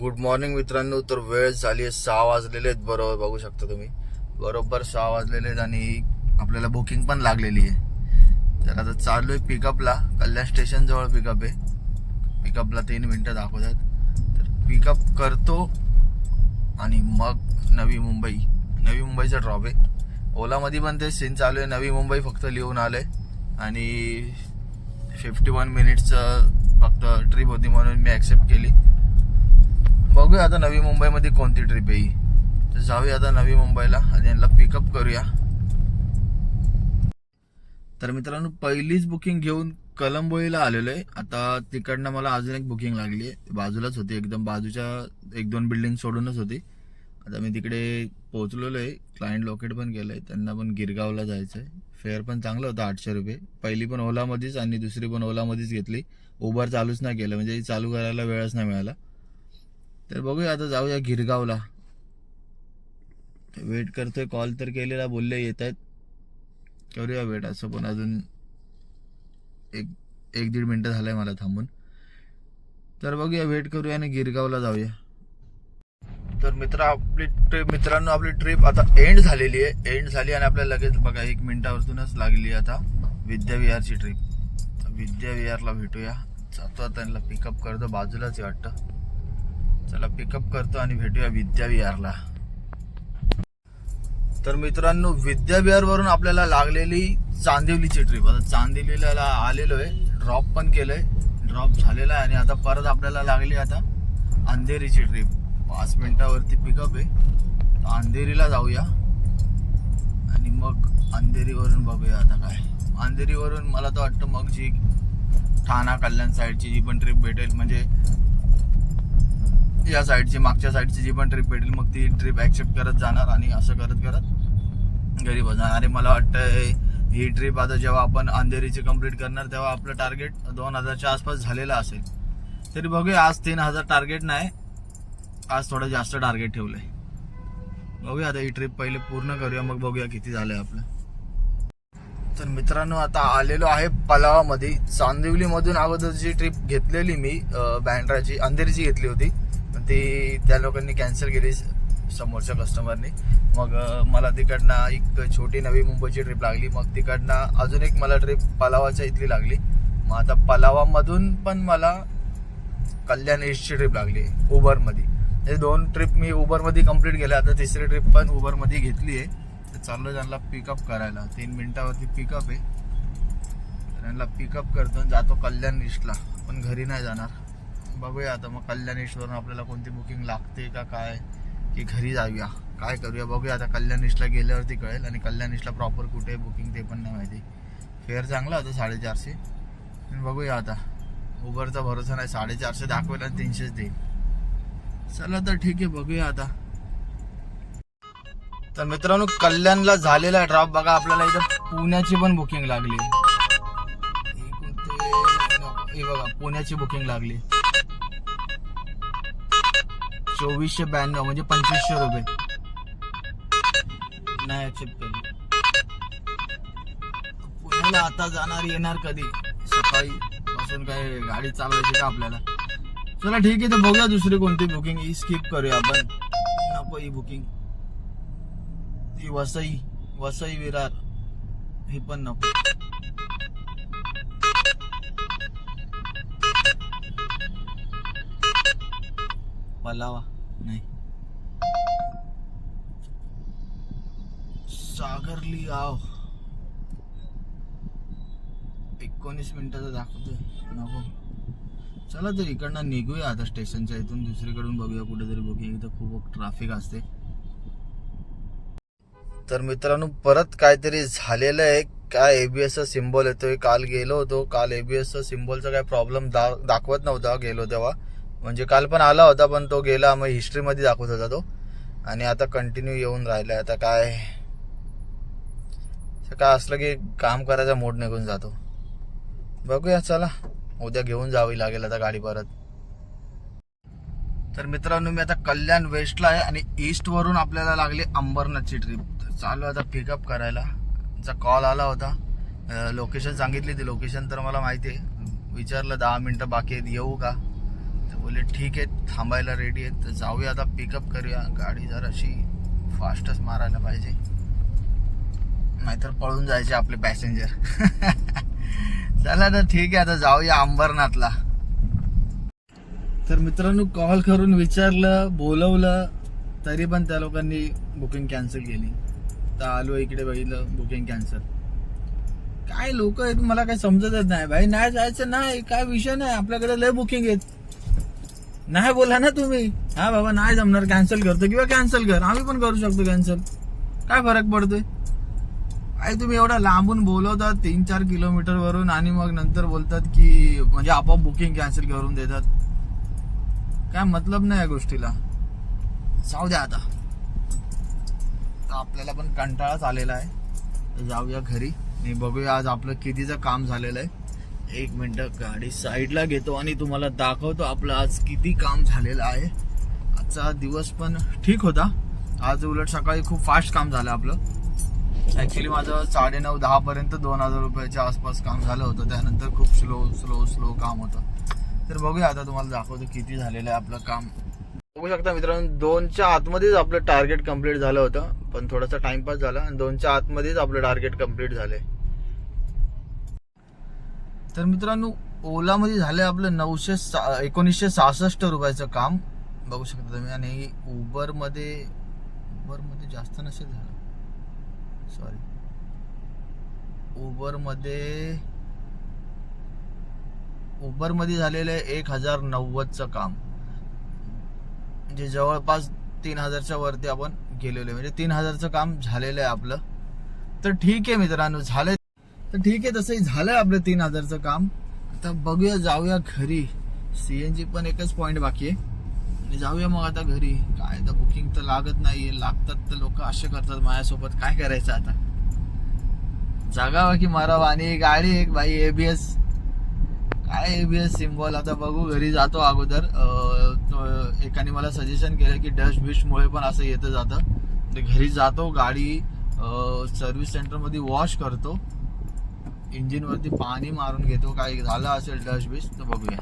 Good morning मित्रांनो. तर वेळ झाली आहे 6 वाजलेले आहेत. बरोबर बघू शकता तुम्ही, बरोबर 6 वाजलेले आहेत आणि आपल्याला बुकिंग पण लागलेली आहे. तर आता चालू आहे पिकअपला. कल्याण स्टेशन जवळ पिकअप आहे. पिकअपला 3 मिनिटं दाखवतात. तर पिकअप करतो आणि मग नवी मुंबईचा ड्रॉप आहे. ओलामध्ये पण ते सीन चालू आहे. नवी मुंबई फक्त लिहून आलंय आणि 51 मिनिट्सचं फक्त ट्रिप होती म्हणून मी ॲक्सेप्ट केली. बघूया आता नवी मुंबईमध्ये कोणती ट्रिप आहे. तर जाऊया आता नवी मुंबईला आणि यांना पिकअप करूया. तर मित्रांनो, पहिलीच बुकिंग घेऊन कलंबोईला आलेलो आहे. आता तिकडनं मला अजून एक बुकिंग लागली आहे. बाजूलाच होती, एकदम बाजूच्या 1-2 बिल्डिंग सोडूनच होती. आता मी तिकडे पोहोचलेलो आहे. क्लायंट लोकेट पण केलं आहे. त्यांना पण गिरगावला जायचं आहे. फेअर पण चांगलं होतं, 800 रुपये. पहिली पण ओलामध्येच आणि दुसरी पण ओलामध्येच घेतली. उबर चालूच नाही केलं, म्हणजे चालू करायला वेळच नाही मिळाला. तर बघूया आता जाऊया गिरगावला. वेट करतोय, कॉल तर केलेला, बोलले येत आहेत, करूया वेट. असं पण अजून 1-1.5 मिनटं झालंय मला थांबून. तर बघूया, वेट करूया आणि गिरगावला जाऊया. तर मित्रांनो आपली ट्रिप आता एंड झालेली आहे. एंड झाली आणि आपल्याला लगेच बघा 1 मिनिटावरतूनच लागली आता विद्याविहारची ट्रिप. विद्याविहारला भेटूया. जातो आता, त्यांना पिकअप करतो. बाजूलाच वाटतं. चला पिकअप करतो आणि भेटूया विद्याविहारला. तर मित्रांनो, विद्याविहारवरून आपल्याला लागलेली चांदिवलीची ट्रिप. आता चांदिवलीला आलेलो आहे. ड्रॉप पण केलंय, ड्रॉप झालेला आहे आणि आता परत आपल्याला लागली आता अंधेरीची ट्रिप. 5 मिनिटावरती पिकअप आहे. तर अंधेरीला जाऊया आणि मग अंधेरीवरून बघूया आता काय. अंधेरीवरून मला तर वाटतं मग जी ठाणा कल्याण साईडची जी पण ट्रिप भेटेल, म्हणजे या साईडची मागच्या साईडची जी पण ट्रिप भेटेल, मग ती ट्रिप ॲक्सेप्ट करत जाणार आणि असं करत करत घरी बसणार. आणि मला वाटतं ही ट्रिप आता जेव्हा आपण अंधेरीची कंप्लीट करणार तेव्हा आपलं टार्गेट 2000च्या आसपास झालेलं असेल. तरी बघूया, आज 3000 टार्गेट नाही, आज थोडं जास्त टार्गेट ठेवलंय. बघूया आता ही ट्रिप पहिले पूर्ण करूया, मग बघूया किती झालंय आपलं. तर मित्रांनो, आता आलेलो आहे पलावामध्ये. चांदिवलीमधून अगोदरची ट्रिप घेतलेली मी बँड्राची, अंधेरीची घेतली होती, पण ती त्या लोकांनी कॅन्सल केली समोरच्या कस्टमरनी. मग मला तिकडनं एक छोटी नवी मुंबईची ट्रिप लागली. मग तिकडनं अजून एक मला ट्रिप पलावाच्या इथली लागली. मग आता पलावामधून पण मला कल्याण ईस्टची ट्रिप लागली उबरमध्ये. हे 2 ट्रिप मी उबरमध्ये कंप्लीट केल्या. आता तिसरी ट्रिप पण उबरमध्ये घेतली आहे. तर चाललो त्यांना पिकअप करायला. 3 मिनिटावरती पिकअप आहे. तर त्यांना पिकअप करतो आणि जातो कल्याण ईस्टला. पण घरी नाही जाणार. बघूया आता मग कल्याण ईस्टवरून आपल्याला कोणती बुकिंग लागते का काय, की घरी जाऊया, काय करूया बघूया. आता कल्याण ईस्टला गेल्यावरती कळेल. आणि कल्याण ईस्टला प्रॉपर कुठे आहे बुकिंग ते पण नाही माहिती. फेअर चांगला होता 450. बघूया आता, उबरचा भरोसा नाही. 450 दाखवेल आणि 300 देईल. चला तर ठीक आहे, बघूया आता. तर मित्रांनो, कल्याणला झालेला ड्रॉप बघा. आपल्याला इथं पुण्याची पण बुकिंग लागली. हे बघा, पुण्याची बुकिंग लागली 2492, म्हणजे 2500 रुपये. नाही ऍक्सेप्ट केली. पुण्याला आता जाणार येणार कधी, सकाळी पासून काय गाडी चालवायची का आपल्याला. चला ठीक आहे, तर बघूया दुसरी कोणती बुकिंग. ही स्किप करूया आपण, नको ही बुकिंग. ती वसई विरार ही पण नको. पलावा नाही. सागरली आव 19 मिनिटाचा दाखवतोय, नको. चला तर इकडनं निघूया आता स्टेशनच्या इथून. दुसरीकडून बघूया कुठेतरी बुकिंग. इथं खूप ट्रॅफिक असते. तर मित्रांनो, परत काहीतरी झालेलं आहे. काय ABS चा सिम्बॉल येतोय. काल गेलो होतो, काल ABS चा सिम्बॉलचा काय प्रॉब्लेम दाखवत नव्हता गेलो तेव्हा. म्हणजे काल पण आला होता पण तो गेला, मग हिस्ट्रीमध्ये दाखवत होता तो. आणि आता कंटिन्यू येऊन राहिलाय. आता काय असलं की काम करायचा मूड निघून जातो. बघूया, चला उद्या घेऊन जावी लागेल आता गाडी परत. तर मित्रांनो, मी आता कल्याण वेस्टला आहे आणि ईस्टवरून आपल्याला लागली अंबरनाथची ट्रिप. तर चालू आता पिकअप करायला. कॉल आला होता, लोकेशन सांगितली. ती लोकेशन तर मला माहिती आहे. विचारलं 10 मिनिटं बाकी आहेत, येऊ का. तर बोलले बोलले ठीक आहे थांबायला रेडी आहेत, तर जाऊया आता पिकअप करूया. गाडी जराशी फास्टच मारायला पाहिजे, नाहीतर पळून जायचे आपले पॅसेंजर. चला तर ठीक आहे, आता जाऊया अंबरनाथला. तर मित्रांनो कॉल करून विचारलं, बोलवलं, तरी पण त्या लोकांनी बुकिंग कॅन्सल केली. तर आलो इकडे, बघितलं बुकिंग कॅन्सल. काय लोक आहेत मला काय समजतच नाही भाई. नाही जायचं नाही, काय विषय नाही, आपल्याकडे लय बुकिंग आहेत. नाही बोला ना तुम्ही, हा बाबा नाही जमणार, कॅन्सल करतो किंवा कॅन्सल कर, आम्ही पण करू शकतो कॅन्सल, काय फरक पडतोय. काय तुम्ही एवढा लांबून बोलवतात 3-4 किलोमीटर वरून आणि मग नंतर बोलतात की म्हणजे आपोआप बुकिंग कॅन्सल करून देतात. काय मतलब नाही या गोष्टीला. जाऊ द्या आता, आपल्याला पण कंटाळाच आलेला आहे. जाऊया घरी आणि बघूया आज आपलं कितीचं काम झालेलं आहे. 1 मिनिट गाडी साईडला घेतो आणि तुम्हाला दाखवतो आपलं आज किती काम झालेलं आहे. आजचा दिवस पण ठीक होता, आज उलट सकाळी खूप फास्ट काम झालं आपलं. ऍक्च्युली माझं 9:30-10 पर्यंत 2000 रुपयाच्या आसपास काम झालं होतं, त्यानंतर खूप स्लो काम होतं. तर बघूया आता तुम्हाला दाखवतो किती झालेलं आहे आपलं काम. बघू शकता मित्रांनो 2च्या आतमध्येच आपलं टार्गेट कम्प्लीट झालं होतं, पण थोडासा टाइमपास झाला आणि 2च्या आतमध्येच आपलं टार्गेट कम्प्लीट झालंय. तर मित्रांनो ओलामध्ये झालंय आपलं 1966 रुपयाचं काम, बघू शकता तुम्ही. आणि उबरमध्ये जास्त नसेल झालं, सॉरी. उबरमध्ये झालेलं आहे 1090चं काम, म्हणजे जवळपास 3000च्या वरती आपण गेलेलो आहे, म्हणजे 3000चं काम झालेलं आहे आपलं. तर ठीक आहे मित्रांनो, झालंय तर ठीक आहे, तसंही झालंय आपलं 3000चं काम. आता बघूया, जाऊया घरी. CNG पण एकच पॉइंट बाकी आहे आणि जाऊया मग आता घरी. काय तर बुकिंग तर लागत नाहीये, लागतात तर लोक असे करतात माझ्यासोबत, काय करायचं आता. जगावा की मरावा. आणि गाडी एक भाई ABS, काय ABS सिम्बॉल. आता बघू, घरी जातो अगोदर. एकाने मला सजेशन केलं की डस्ट बिस्टमुळे पण असं येतं जातं. घरी जातो, गाडी सर्व्हिस सेंटरमध्ये वॉश करतो, इंजिनवरती पाणी मारून घेतो, काय झालं असेल डस्ट बिस्ट तर बघूया.